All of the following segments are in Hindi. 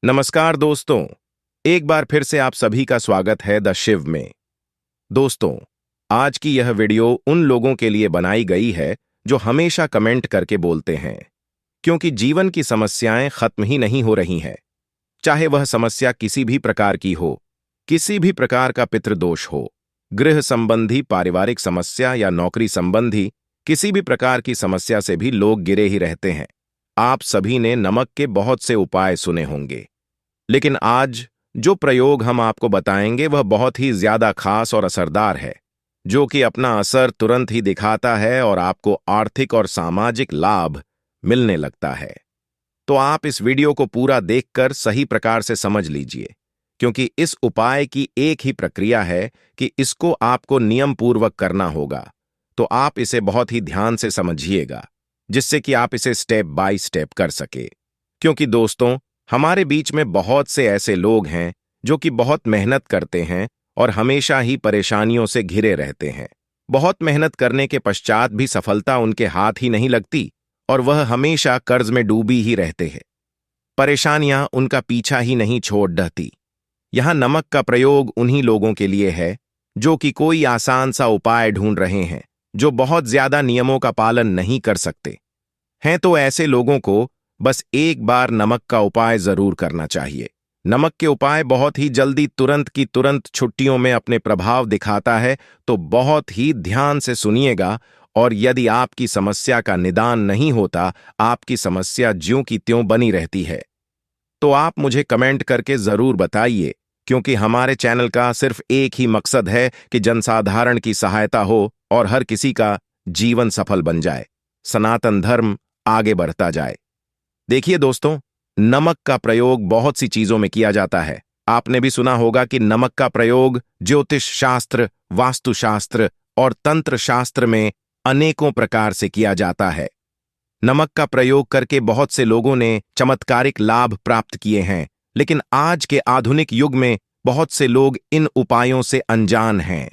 नमस्कार दोस्तों। एक बार फिर से आप सभी का स्वागत है द शिव में। दोस्तों, आज की यह वीडियो उन लोगों के लिए बनाई गई है जो हमेशा कमेंट करके बोलते हैं क्योंकि जीवन की समस्याएं खत्म ही नहीं हो रही हैं। चाहे वह समस्या किसी भी प्रकार की हो, किसी भी प्रकार का पितृदोष हो, गृह संबंधी, पारिवारिक समस्या या नौकरी संबंधी किसी भी प्रकार की समस्या से भी लोग घिरे ही रहते हैं। आप सभी ने नमक के बहुत से उपाय सुने होंगे, लेकिन आज जो प्रयोग हम आपको बताएंगे वह बहुत ही ज्यादा खास और असरदार है, जो कि अपना असर तुरंत ही दिखाता है और आपको आर्थिक और सामाजिक लाभ मिलने लगता है। तो आप इस वीडियो को पूरा देखकर सही प्रकार से समझ लीजिए, क्योंकि इस उपाय की एक ही प्रक्रिया है कि इसको आपको नियम पूर्वक करना होगा। तो आप इसे बहुत ही ध्यान से समझिएगा, जिससे कि आप इसे स्टेप बाय स्टेप कर सके। क्योंकि दोस्तों, हमारे बीच में बहुत से ऐसे लोग हैं जो कि बहुत मेहनत करते हैं और हमेशा ही परेशानियों से घिरे रहते हैं। बहुत मेहनत करने के पश्चात भी सफलता उनके हाथ ही नहीं लगती और वह हमेशा कर्ज में डूबी ही रहते हैं। परेशानियां उनका पीछा ही नहीं छोड़ डहती। यहां नमक का प्रयोग उन्हीं लोगों के लिए है जो कि कोई आसान सा उपाय ढूंढ रहे हैं, जो बहुत ज्यादा नियमों का पालन नहीं कर सकते हैं। तो ऐसे लोगों को बस एक बार नमक का उपाय जरूर करना चाहिए। नमक के उपाय बहुत ही जल्दी, तुरंत की तुरंत छुट्टियों में अपने प्रभाव दिखाता है, तो बहुत ही ध्यान से सुनिएगा। और यदि आपकी समस्या का निदान नहीं होता, आपकी समस्या ज्यों की त्यों बनी रहती है, तो आप मुझे कमेंट करके जरूर बताइए, क्योंकि हमारे चैनल का सिर्फ एक ही मकसद है कि जनसाधारण की सहायता हो और हर किसी का जीवन सफल बन जाए, सनातन धर्म आगे बढ़ता जाए। देखिए दोस्तों, नमक का प्रयोग बहुत सी चीजों में किया जाता है। आपने भी सुना होगा कि नमक का प्रयोग ज्योतिष शास्त्र, वास्तुशास्त्र और तंत्र शास्त्र में अनेकों प्रकार से किया जाता है। नमक का प्रयोग करके बहुत से लोगों ने चमत्कारिक लाभ प्राप्त किए हैं, लेकिन आज के आधुनिक युग में बहुत से लोग इन उपायों से अनजान हैं।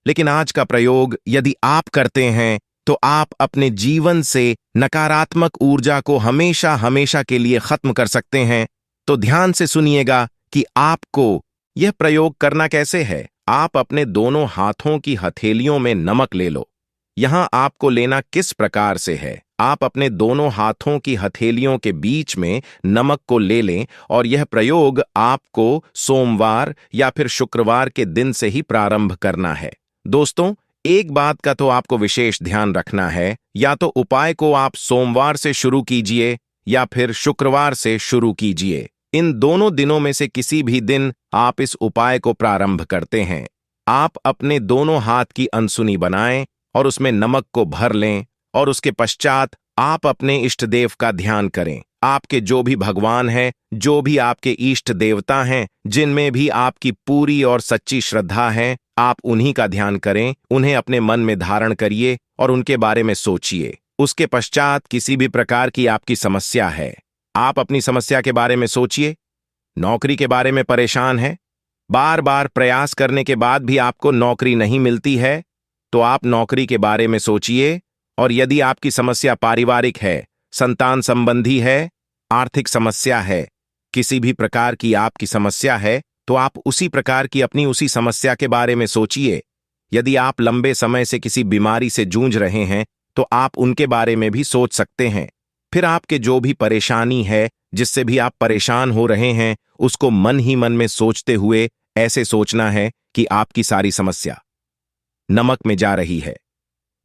लेकिन आज का प्रयोग यदि आप करते हैं तो आप अपने जीवन से नकारात्मक ऊर्जा को हमेशा हमेशा के लिए खत्म कर सकते हैं। तो ध्यान से सुनिएगा कि आपको यह प्रयोग करना कैसे है। आप अपने दोनों हाथों की हथेलियों में नमक ले लो। यहां आपको लेना किस प्रकार से है, आप अपने दोनों हाथों की हथेलियों के बीच में नमक को ले लें और यह प्रयोग आपको सोमवार या फिर शुक्रवार के दिन से ही प्रारंभ करना है। दोस्तों, एक बात का तो आपको विशेष ध्यान रखना है, या तो उपाय को आप सोमवार से शुरू कीजिए या फिर शुक्रवार से शुरू कीजिए। इन दोनों दिनों में से किसी भी दिन आप इस उपाय को प्रारंभ करते हैं। आप अपने दोनों हाथ की अनसुनी बनाएं और उसमें नमक को भर लें और उसके पश्चात आप अपने इष्ट देव का ध्यान करें। आपके जो भी भगवान हैं, जो भी आपके इष्ट देवता हैं, जिनमें भी आपकी पूरी और सच्ची श्रद्धा है, आप उन्हीं का ध्यान करें, उन्हें अपने मन में धारण करिए और उनके बारे में सोचिए। उसके पश्चात किसी भी प्रकार की आपकी समस्या है, आप अपनी समस्या के बारे में सोचिए। नौकरी के बारे में परेशान है, बार बार प्रयास करने के बाद भी आपको नौकरी नहीं मिलती है, तो आप नौकरी के बारे में सोचिए। और यदि आपकी समस्या पारिवारिक है, संतान संबंधी है, आर्थिक समस्या है, किसी भी प्रकार की आपकी समस्या है, तो आप उसी प्रकार की अपनी उसी समस्या के बारे में सोचिए। यदि आप लंबे समय से किसी बीमारी से जूझ रहे हैं, तो आप उनके बारे में भी सोच सकते हैं। फिर आपके जो भी परेशानी है, जिससे भी आप परेशान हो रहे हैं, उसको मन ही मन में सोचते हुए ऐसे सोचना है कि आपकी सारी समस्या नमक में जा रही है,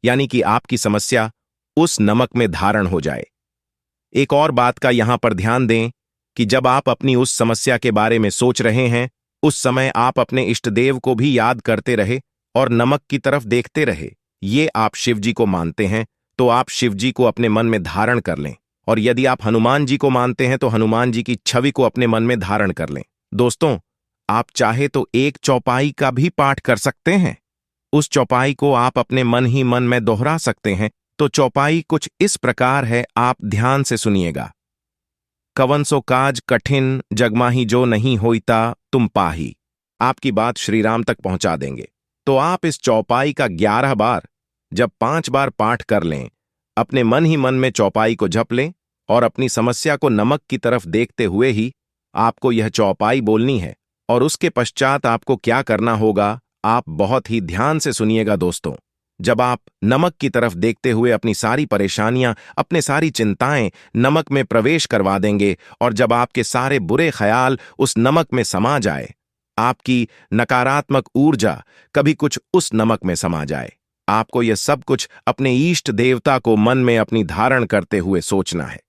यानी कि आपकी समस्या उस नमक में धारण हो जाए। एक और बात का यहां पर ध्यान दें कि जब आप अपनी उस समस्या के बारे में सोच रहे हैं, उस समय आप अपने इष्ट देव को भी याद करते रहे और नमक की तरफ देखते रहे। ये आप शिव जी को मानते हैं तो आप शिव जी को अपने मन में धारण कर लें, और यदि आप हनुमान जी को मानते हैं तो हनुमान जी की छवि को अपने मन में धारण कर लें। दोस्तों, आप चाहे तो एक चौपाई का भी पाठ कर सकते हैं। उस चौपाई को आप अपने मन ही मन में दोहरा सकते हैं। तो चौपाई कुछ इस प्रकार है, आप ध्यान से सुनिएगा। कवन सो काज कठिन जगमाही जो नहीं होइता तुम पाही। आपकी बात श्री राम तक पहुंचा देंगे। तो आप इस चौपाई का 11 बार, जब 5 बार पाठ कर लें, अपने मन ही मन में चौपाई को जप लें और अपनी समस्या को नमक की तरफ देखते हुए ही आपको यह चौपाई बोलनी है और उसके पश्चात आपको क्या करना होगा, आप बहुत ही ध्यान से सुनिएगा दोस्तों। जब आप नमक की तरफ देखते हुए अपनी सारी परेशानियां, अपने सारी चिंताएं नमक में प्रवेश करवा देंगे और जब आपके सारे बुरे ख्याल उस नमक में समा जाए, आपकी नकारात्मक ऊर्जा कभी कुछ उस नमक में समा जाए, आपको यह सब कुछ अपने इष्ट देवता को मन में अपनी धारण करते हुए सोचना है।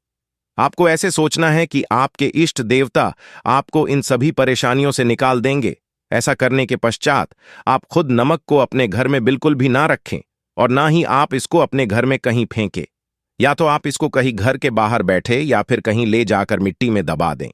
आपको ऐसे सोचना है कि आपके इष्ट देवता आपको इन सभी परेशानियों से निकाल देंगे। ऐसा करने के पश्चात आप खुद नमक को अपने घर में बिल्कुल भी ना रखें और ना ही आप इसको अपने घर में कहीं फेंकें। या तो आप इसको कहीं घर के बाहर बैठे या फिर कहीं ले जाकर मिट्टी में दबा दें।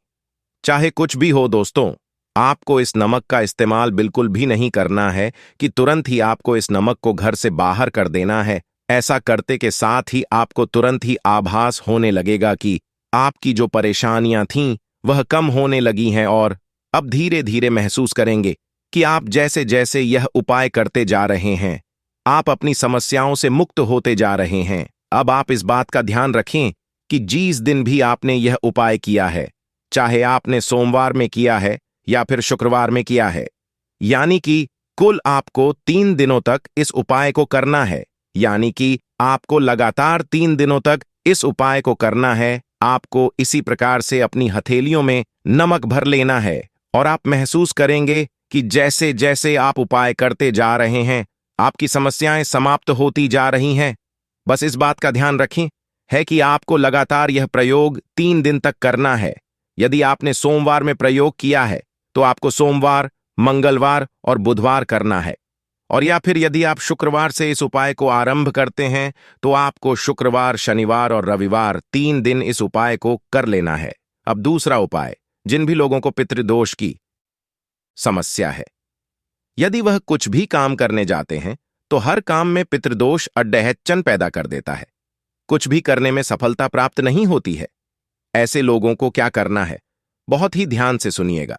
चाहे कुछ भी हो दोस्तों, आपको इस नमक का इस्तेमाल बिल्कुल भी नहीं करना है कि तुरंत ही आपको इस नमक को घर से बाहर कर देना है। ऐसा करते के साथ ही आपको तुरंत ही आभास होने लगेगा कि आपकी जो परेशानियां थीं वह कम होने लगी हैं और अब धीरे धीरे महसूस करेंगे कि आप जैसे जैसे यह उपाय करते जा रहे हैं, आप अपनी समस्याओं से मुक्त होते जा रहे हैं। अब आप इस बात का ध्यान रखें कि जिस दिन भी आपने यह उपाय किया है, चाहे आपने सोमवार में किया है या फिर शुक्रवार में किया है, यानी कि कुल आपको 3 दिनों तक इस उपाय को करना है। यानी कि आपको लगातार 3 दिनों तक इस उपाय को करना है। आपको इसी प्रकार से अपनी हथेलियों में नमक भर लेना है और आप महसूस करेंगे कि जैसे जैसे आप उपाय करते जा रहे हैं, आपकी समस्याएं समाप्त होती जा रही हैं। बस इस बात का ध्यान रखें है कि आपको लगातार यह प्रयोग 3 दिन तक करना है। यदि आपने सोमवार में प्रयोग किया है तो आपको सोमवार, मंगलवार और बुधवार करना है, और या फिर यदि आप शुक्रवार से इस उपाय को आरंभ करते हैं तो आपको शुक्रवार, शनिवार और रविवार 3 दिन इस उपाय को कर लेना है। अब दूसरा उपाय, जिन भी लोगों को पितृदोष की समस्या है, यदि वह कुछ भी काम करने जाते हैं तो हर काम में पितृदोष अड्डहच्चन पैदा कर देता है, कुछ भी करने में सफलता प्राप्त नहीं होती है। ऐसे लोगों को क्या करना है, बहुत ही ध्यान से सुनिएगा।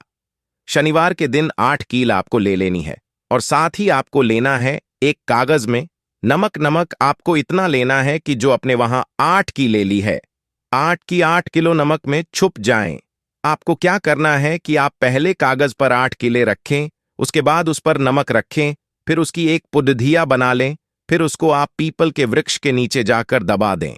शनिवार के दिन 8 कील आपको ले लेनी है और साथ ही आपको लेना है एक कागज में नमक आपको इतना लेना है कि जो अपने वहां 8 की ले ली है, 8 की 8 किलो नमक में छुप जाएं। आपको क्या करना है कि आप पहले कागज पर 8 किले रखें, उसके बाद उस पर नमक रखें, फिर उसकी एक पुडधिया बना लें, फिर उसको आप पीपल के वृक्ष के नीचे जाकर दबा दें,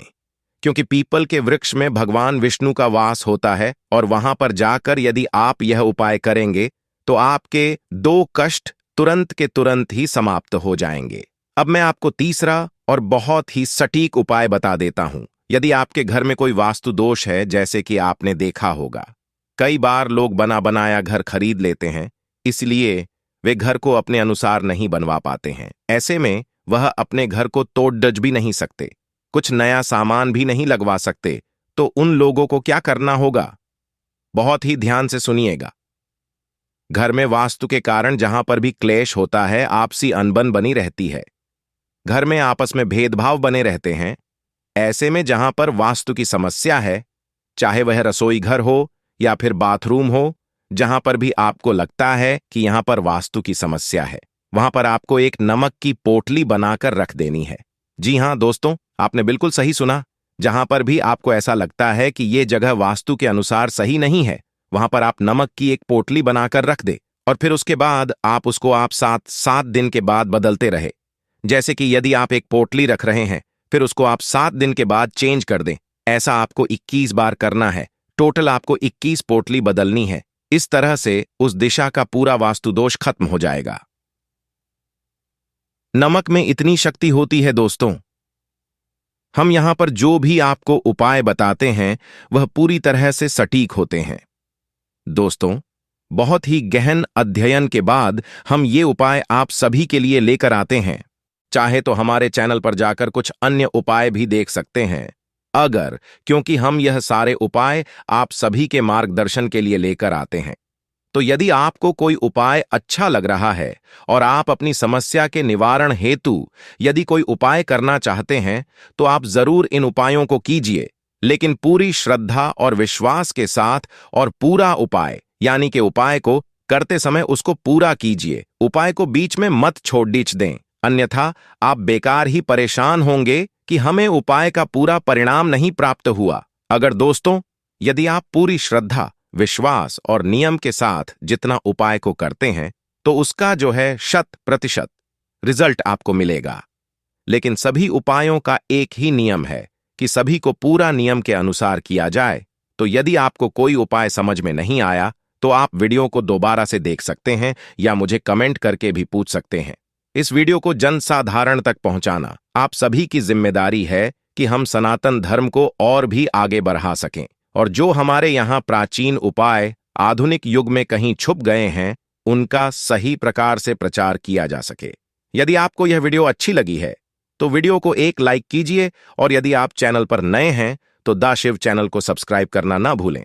क्योंकि पीपल के वृक्ष में भगवान विष्णु का वास होता है और वहां पर जाकर यदि आप यह उपाय करेंगे तो आपके 2 कष्ट तुरंत के तुरंत ही समाप्त हो जाएंगे। अब मैं आपको तीसरा और बहुत ही सटीक उपाय बता देता हूं। यदि आपके घर में कोई वास्तु दोष है, जैसे कि आपने देखा होगा कई बार लोग बना बनाया घर खरीद लेते हैं, इसलिए वे घर को अपने अनुसार नहीं बनवा पाते हैं। ऐसे में वह अपने घर को तोड़ डज भी नहीं सकते, कुछ नया सामान भी नहीं लगवा सकते। तो उन लोगों को क्या करना होगा, बहुत ही ध्यान से सुनिएगा। घर में वास्तु के कारण जहां पर भी क्लेश होता है, आपसी अनबन बनी रहती है, घर में आपस में भेदभाव बने रहते हैं। ऐसे में जहां पर वास्तु की समस्या है, चाहे वह रसोई घर हो या फिर बाथरूम हो, जहां पर भी आपको लगता है कि यहां पर वास्तु की समस्या है, वहां पर आपको एक नमक की पोटली बनाकर रख देनी है। जी हां दोस्तों, आपने बिल्कुल सही सुना। जहां पर भी आपको ऐसा लगता है कि ये जगह वास्तु के अनुसार सही नहीं है, वहां पर आप नमक की एक पोटली बनाकर रख दे और फिर उसके बाद आप उसको 7 दिन के बाद बदलते रहे। जैसे कि यदि आप एक पोटली रख रहे हैं, फिर उसको आप 7 दिन के बाद चेंज कर दें। ऐसा आपको 21 बार करना है। टोटल आपको 21 पोटली बदलनी है। इस तरह से उस दिशा का पूरा वास्तु दोष खत्म हो जाएगा। नमक में इतनी शक्ति होती है दोस्तों, हम यहां पर जो भी आपको उपाय बताते हैं वह पूरी तरह से सटीक होते हैं। दोस्तों, बहुत ही गहन अध्ययन के बाद हम ये उपाय आप सभी के लिए लेकर आते हैं। चाहे तो हमारे चैनल पर जाकर कुछ अन्य उपाय भी देख सकते हैं, क्योंकि हम यह सारे उपाय आप सभी के मार्गदर्शन के लिए लेकर आते हैं। तो यदि आपको कोई उपाय अच्छा लग रहा है और आप अपनी समस्या के निवारण हेतु यदि कोई उपाय करना चाहते हैं, तो आप जरूर इन उपायों को कीजिए, लेकिन पूरी श्रद्धा और विश्वास के साथ, और पूरा उपाय यानी कि उपाय को करते समय उसको पूरा कीजिए। उपाय को बीच में मत छोड़ दें, अन्यथा आप बेकार ही परेशान होंगे कि हमें उपाय का पूरा परिणाम नहीं प्राप्त हुआ। अगर दोस्तों, यदि आप पूरी श्रद्धा विश्वास और नियम के साथ जितना उपाय को करते हैं तो उसका 100% रिजल्ट आपको मिलेगा। लेकिन सभी उपायों का एक ही नियम है कि सभी को पूरा नियम के अनुसार किया जाए। तो यदि आपको कोई उपाय समझ में नहीं आया तो आप वीडियो को दोबारा से देख सकते हैं या मुझे कमेंट करके भी पूछ सकते हैं। इस वीडियो को जनसाधारण तक पहुंचाना आप सभी की जिम्मेदारी है कि हम सनातन धर्म को और भी आगे बढ़ा सकें और जो हमारे यहाँ प्राचीन उपाय आधुनिक युग में कहीं छुप गए हैं उनका सही प्रकार से प्रचार किया जा सके। यदि आपको यह वीडियो अच्छी लगी है तो वीडियो को एक लाइक कीजिए और यदि आप चैनल पर नए हैं तो द शिव चैनल को सब्सक्राइब करना ना भूलें।